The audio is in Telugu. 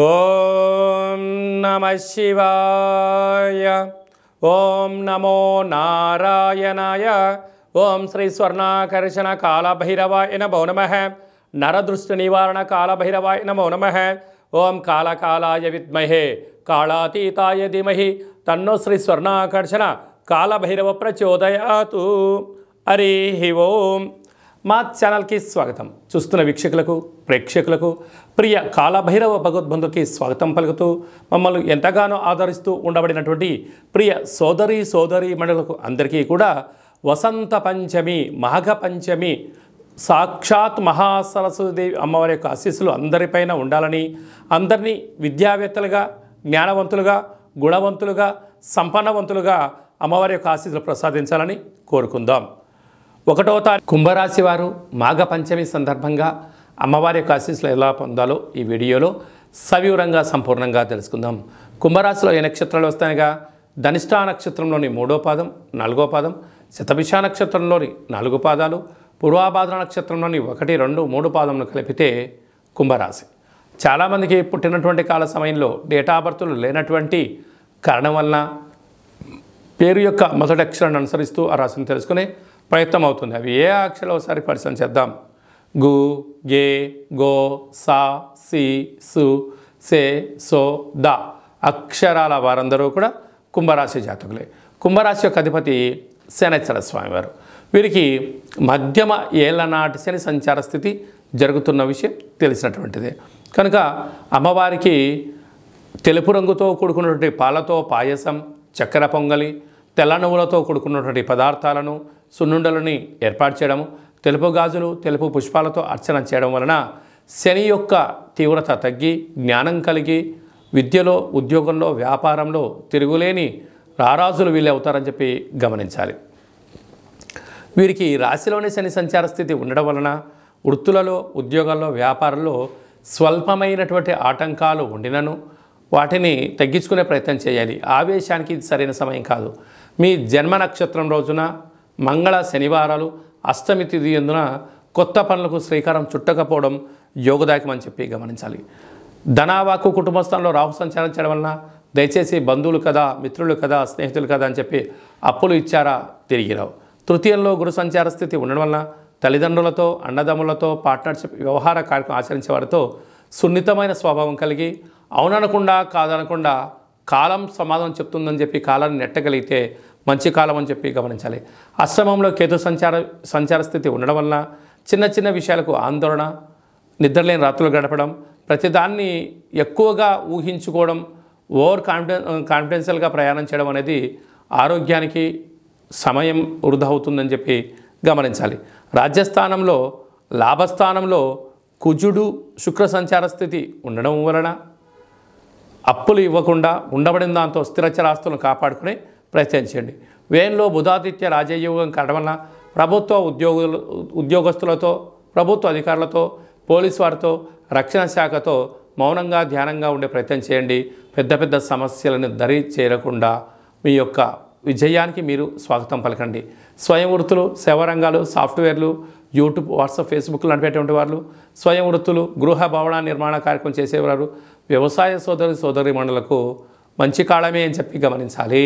ఓం నమః శివాయ. ఓం నమో నారాయణాయ. ఓం శ్రీ స్వర్ణాకర్షణ కాళభైరవాయ నమో నమః. నరదృష్టి నివారణ కాళభైరవాయ నమో నమః. ఓం కాళకాలాయ విద్మహే కాళాతీతాయ ధీమహి తన్నో శ్రీ స్వర్ణాకర్షణ కాళభైరవ ప్రచోదయాతు. హరి ఓం. మా ఛానల్కి స్వాగతం. చూస్తున్న వీక్షకులకు ప్రేక్షకులకు ప్రియ కాళభైరవ భగవద్బంధుకి స్వాగతం పలుకుతూ మమ్మల్ని ఎంతగానో ఆదరిస్తూ ఉండబడినటువంటి ప్రియ సోదరీ మండలకు అందరికీ కూడా వసంత పంచమి మాఘ పంచమి సాక్షాత్ మహాసరస్వతీదేవి అమ్మవారి యొక్క ఆశీస్సులు అందరిపైన ఉండాలని, అందరినీ విద్యావేత్తలుగా, జ్ఞానవంతులుగా, గుణవంతులుగా, సంపన్నవంతులుగా అమ్మవారి యొక్క ఆశీస్సులు ప్రసాదించాలని కోరుకుందాం. 1వ తారీఖు కుంభరాశి వారు మాఘ పంచమి సందర్భంగా అమ్మవారి యొక్క ఆశీస్సులు ఎలా పొందాలో ఈ వీడియోలో సవివరంగా సంపూర్ణంగా తెలుసుకుందాం. కుంభరాశిలో ఏ నక్షత్రాలు వస్తాయిగా? ధనిష్ఠా నక్షత్రంలోని 3వ పాదం, 4వ పాదం, శతభిష నక్షత్రంలోని 4 పాదాలు, పూర్వాభాద్ర నక్షత్రంలోని 1, 2, 3 పాదములు కలిపితే కుంభరాశి. చాలామందికి పుట్టినటువంటి కాల సమయంలో డేటా ఆఫ్ బర్త్లు లేనటువంటి కారణం వలన పేరు యొక్క మొదటి అక్షరాన్ని అనుసరిస్తూ ఆ రాశిని తెలుసుకునే ప్రయత్నం అవుతుంది. అవి ఏ అక్షరాలు ఒకసారి పరిశీలన చేద్దాం. గు, గే, గో, సా, సి, సు, సే, సో, ద అక్షరాల వారందరూ కూడా కుంభరాశి జాతకులే. కుంభరాశి యొక్క అధిపతి శనైశ్వర స్వామివారు. వీరికి మధ్యమ ఏళ్లనాటి శని సంచార స్థితి జరుగుతున్న విషయం తెలిసినటువంటిదే. కనుక అమ్మవారికి తెలుపు రంగుతో కూడుకున్నటువంటి పాలతో పాయసం, చక్కెర పొంగలి, తెల్ల నువ్వులతో కూడుకున్నటువంటి పదార్థాలను, సున్నుండలని ఏర్పాటు చేయడము, తెలుపు గాజులు, తెలుపు పుష్పాలతో అర్చన చేయడం వలన శని యొక్క తీవ్రత తగ్గి జ్ఞానం కలిగి విద్యలో, ఉద్యోగంలో, వ్యాపారంలో తిరుగులేని రారాజులు వీళ్ళే అవుతారని చెప్పి గమనించాలి. వీరికి రాశిలోని శని సంచార స్థితి ఉండడం వలన వృత్తులలో, ఉద్యోగాల్లో, వ్యాపారంలో స్వల్పమైనటువంటి ఆటంకాలు ఉండినను వాటిని తగ్గించుకునే ప్రయత్నం చేయాలి. ఆవేశానికి ఇది సరైన సమయం కాదు. మీ జన్మ నక్షత్రం రోజున మంగళ, శనివారాలు, అష్టమి తిథి ఎందున కొత్త పనులకు శ్రీకారం చుట్టకపోవడం యోగదాయకమని చెప్పి గమనించాలి. ధనావాకు కుటుంబ స్థానంలో రాహు సంచారం చేయడం వలన దయచేసి బంధువులు కదా, మిత్రులు కదా, స్నేహితులు కదా అని చెప్పి అప్పులు ఇచ్చారా తిరిగి రావు. తృతీయంలో గురు సంచార స్థితి ఉండడం వలన తల్లిదండ్రులతో, అన్నదమ్ములతో, పార్ట్నర్షిప్ వ్యవహార కార్యక్రమం ఆచరించే వారితో సున్నితమైన స్వభావం కలిగి అవుననకుండా కాదనకుండా కాలం సమాధానం చెప్తుందని చెప్పి కాలాన్ని నెట్టగలిగితే మంచి కాలం అని చెప్పి గమనించాలి. అష్టమంలో కేతు సంచార స్థితి ఉండడం వలన చిన్న చిన్న విషయాలకు ఆందోళన, నిద్రలేని రాత్రులు గడపడం, ప్రతిదాన్ని ఎక్కువగా ఊహించుకోవడం, ఓవర్ కాన్ఫిడెన్షియల్గా ప్రయాణం చేయడం అనేది ఆరోగ్యానికి సమయం వృధా అవుతుందని చెప్పి గమనించాలి. రాజ్యస్థానంలో లాభస్థానంలో కుజుడు శుక్ర సంచార స్థితి ఉండడం వలన అప్పులు ఇవ్వకుండా ఉండబడిన దాంతో స్థిరచర ఆస్తులను కాపాడుకునే ప్రయత్నం చేయండి. వ్యయంలో బుధాదిత్య రాజయోగం కావడం వలన ప్రభుత్వ ఉద్యోగస్తులతో, ప్రభుత్వ అధికారులతో, పోలీసు వారితో, రక్షణ శాఖతో మౌనంగా ధ్యానంగా ఉండే ప్రయత్నం చేయండి. పెద్ద పెద్ద సమస్యలను దరి చేరకుండా మీ యొక్క విజయానికి మీరు స్వాగతం పలకండి. స్వయం వృత్తులు, సేవారంగాలు, సాఫ్ట్వేర్లు, యూట్యూబ్, వాట్సాప్, ఫేస్బుక్లు నడిపేటువంటి వాళ్ళు, స్వయం వృత్తులు, గృహ భవన నిర్మాణ కార్యక్రమం చేసేవారు, వ్యవసాయ సోదరి మండలకు మంచి కాలమే అని చెప్పి గమనించాలి.